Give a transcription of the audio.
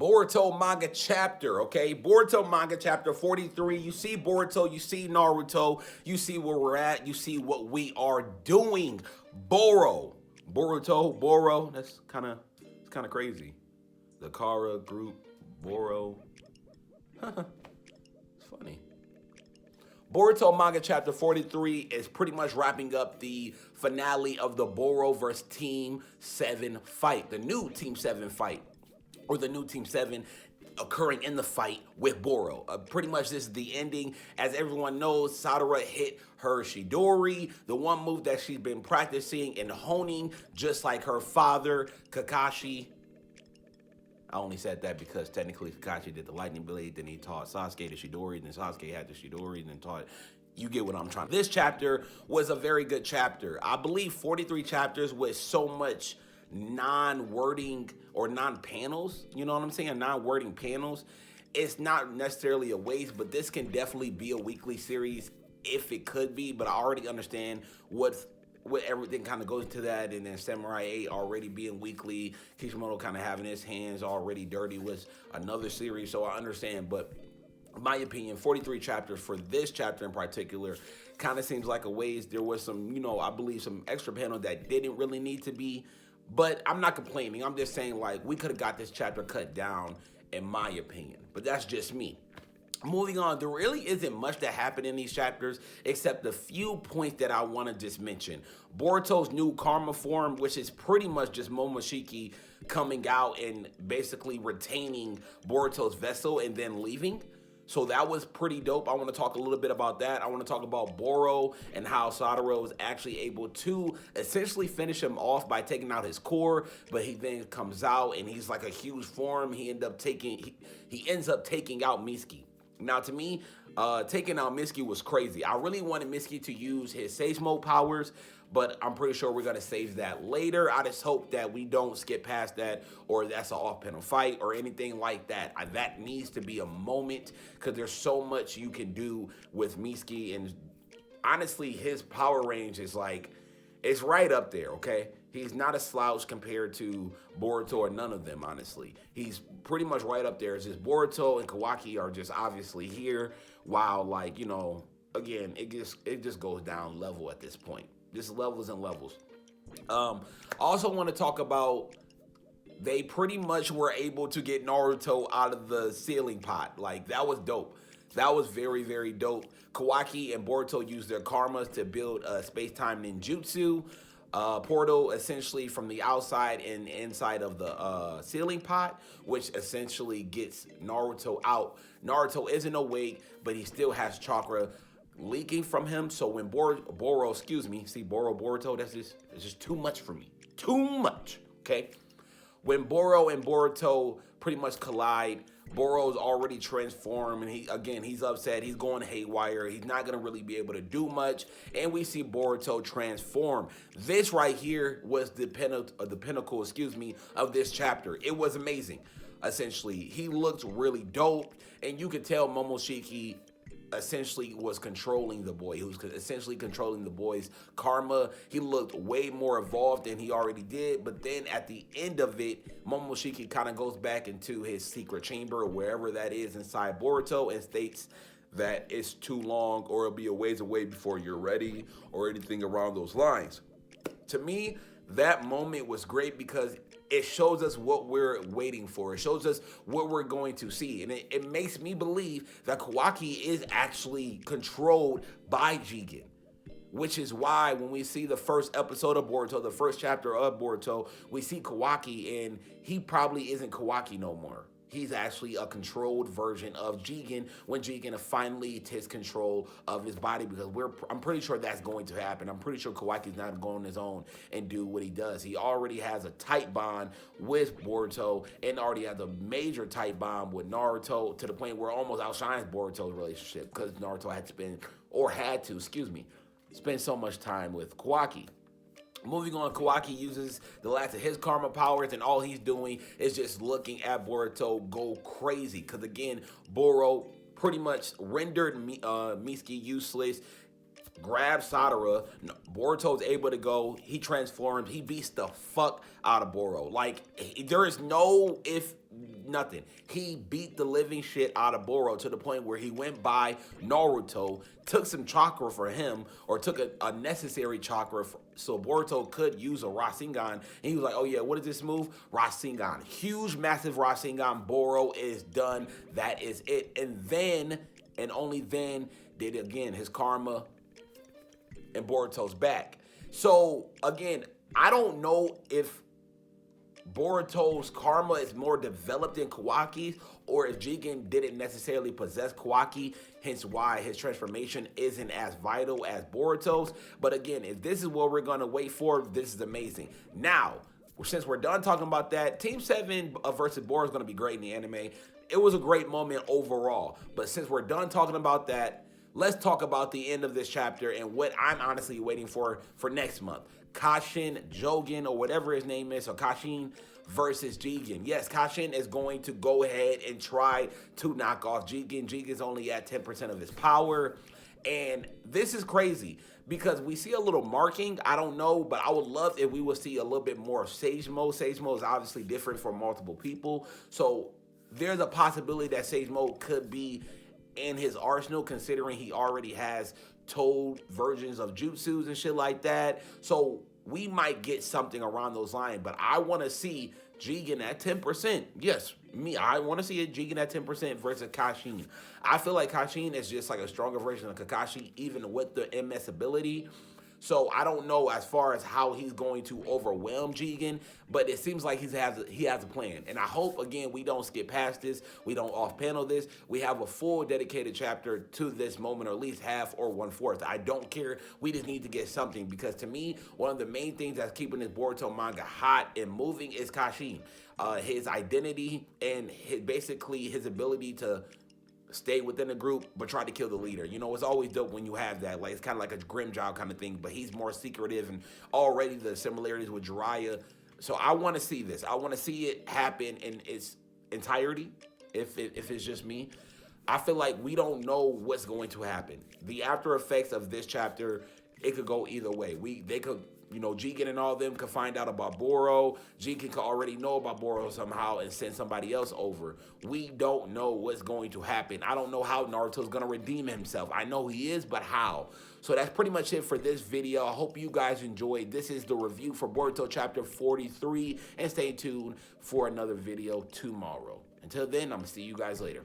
Boruto manga chapter, okay? Boruto manga chapter 43. You see Boruto, you see Naruto, you see where we're at, you see what we are doing. Boruto, that's kind of crazy. The Kara group, Boro. It's funny. Boruto manga chapter 43 is pretty much wrapping up the finale of the Boro versus Team 7 fight, the new Team 7 fight, or the new Team 7 occurring in the fight with Boro. Pretty much this is the ending. As everyone knows, Sadara hit her Shidori, the one move that she's been practicing and honing, just like her father, Kakashi. I only said that because technically Kakashi did the lightning blade, then he taught Sasuke the Shidori, then Sasuke had the Shidori, then taught. You get what I'm trying. This chapter was a very good chapter. I believe 43 chapters with so much non-wording or non-panels. You know what I'm saying? Non-wording panels. It's not necessarily a waste, but this can definitely be a weekly series if it could be. But I already understand what everything kind of goes to that, and then Samurai 8 already being weekly, Kishimoto kind of having his hands already dirty with another series, so I understand. But in my opinion, 43 chapters for this chapter in particular kind of seems like a waste. There was some, I believe some extra panel that didn't really need to be, but I'm not complaining. I'm just saying, like, we could have got this chapter cut down, in my opinion, but that's just me. Moving on, there really isn't much that happened in these chapters except the few points that I want to just mention. Boruto's new karma form, which is pretty much just Momoshiki coming out and basically retaining Boruto's vessel and then leaving. So that was pretty dope. I want to talk a little bit about that. I want to talk about Boro and how Sadara was actually able to essentially finish him off by taking out his core, but he then comes out and he's like a huge form. He ends up taking out Mitsuki. Now, to me, taking out Mitsuki was crazy. I really wanted Mitsuki to use his Sage Mode powers, but I'm pretty sure we're going to save that later. I just hope that we don't skip past that, or that's an off-panel fight or anything like that. That needs to be a moment, because there's so much you can do with Mitsuki, and honestly, his power range is like, it's right up there, okay? He's not a slouch compared to Boruto or none of them, honestly. He's pretty much right up there. It's just Boruto and Kawaki are just obviously here, while, like, again, it just goes down level at this point. Just levels and levels. I also want to talk about, they pretty much were able to get Naruto out of the ceiling pot. Like, that was dope. That was very, very dope. Kawaki and Boruto used their karmas to build a space-time ninjutsu portal, essentially from the outside and inside of the ceiling pot, which essentially gets Naruto out. Naruto isn't awake, but he still has chakra leaking from him. So when Boruto, it's just too much for me. Too much, okay? When Boro and Boruto pretty much collide, Boro's already transformed, and he's upset. He's going haywire. He's not going to really be able to do much, and we see Boruto transform. This right here was the pinnacle, of this chapter. It was amazing, essentially. He looked really dope, and you could tell Momoshiki essentially was controlling the boy. He was essentially controlling the boy's karma. He looked way more evolved than he already did, but then at the end of it, Momoshiki kind of goes back into his secret chamber, or wherever that is inside Boruto, and states that it's too long, or it'll be a ways away before you're ready, or anything around those lines. To me, that moment was great because it shows us what we're waiting for. It shows us what we're going to see. And it makes me believe that Kawaki is actually controlled by Jigen, which is why when we see the first episode of Boruto, the first chapter of Boruto, we see Kawaki, and he probably isn't Kawaki no more. He's actually a controlled version of Jigen when Jigen finally takes control of his body, because I'm pretty sure that's going to happen. I'm pretty sure Kawaki's not going on his own and do what he does. He already has a tight bond with Boruto, and already has a major tight bond with Naruto, to the point where it almost outshines Boruto's relationship, because Naruto had to spend so much time with Kawaki. Moving on, Kawaki uses the last of his karma powers, and all he's doing is just looking at Boruto go crazy. Because again, Boro pretty much rendered Mitsuki useless, grabs Sadara. Boruto's able to go. He transforms. He beats the fuck out of Boro. Like, there is no nothing. He beat the living shit out of Boro to the point where he went by Naruto, took some chakra for him, or took a necessary chakra so Boruto could use a Rasengan. And he was like, oh yeah, what is this move? Rasengan. Huge, massive Rasengan. Boro is done. That is it. And then, and only then, did again his karma and Boruto's back. So again, I don't know if Boruto's karma is more developed than Kawaki's, or if Jigen didn't necessarily possess Kawaki, hence why his transformation isn't as vital as Boruto's. But again, if this is what we're gonna wait for, this is amazing. Now, since we're done talking about that, Team 7 versus Boruto is gonna be great in the anime. It was a great moment overall. But since we're done talking about that, let's talk about the end of this chapter and what I'm honestly waiting for next month. Kashin, Jogen, or whatever his name is, or Kashin versus Jigen. Yes, Kashin is going to go ahead and try to knock off Jigen. Jigen's only at 10% of his power. And this is crazy because we see a little marking. I don't know, but I would love if we would see a little bit more of Sage Mode. Sage Mode is obviously different for multiple people. So there's a possibility that Sage Mode could be in his arsenal, considering he already has told versions of jutsus and shit like that. So we might get something around those lines, but I want to see Jigen at 10%. Yes, I want to see a Jigen at 10% versus Kashin. I feel like Kashin is just like a stronger version of Kakashi, even with the MS ability. So I don't know as far as how he's going to overwhelm Jigen, but it seems like he has a plan. And I hope, again, we don't skip past this. We don't off-panel this. We have a full dedicated chapter to this moment, or at least half or 1/4. I don't care. We just need to get something, because to me, one of the main things that's keeping this Boruto manga hot and moving is Kashin. His identity and basically his ability to stay within the group, but try to kill the leader. You know, it's always dope when you have that. Like, it's kind of like a grim job kind of thing, but he's more secretive, and already the similarities with Jiraiya. So I want to see this. I want to see it happen in its entirety, if it's just me. I feel like we don't know what's going to happen. The after effects of this chapter, it could go either way. They could, you know, Jigen and all of them could find out about Boro. Jigen could already know about Boro somehow and send somebody else over. We don't know what's going to happen. I don't know how Naruto's going to redeem himself. I know he is, but how? So that's pretty much it for this video. I hope you guys enjoyed. This is the review for Boruto chapter 43, and stay tuned for another video tomorrow. Until then, I'm going to see you guys later.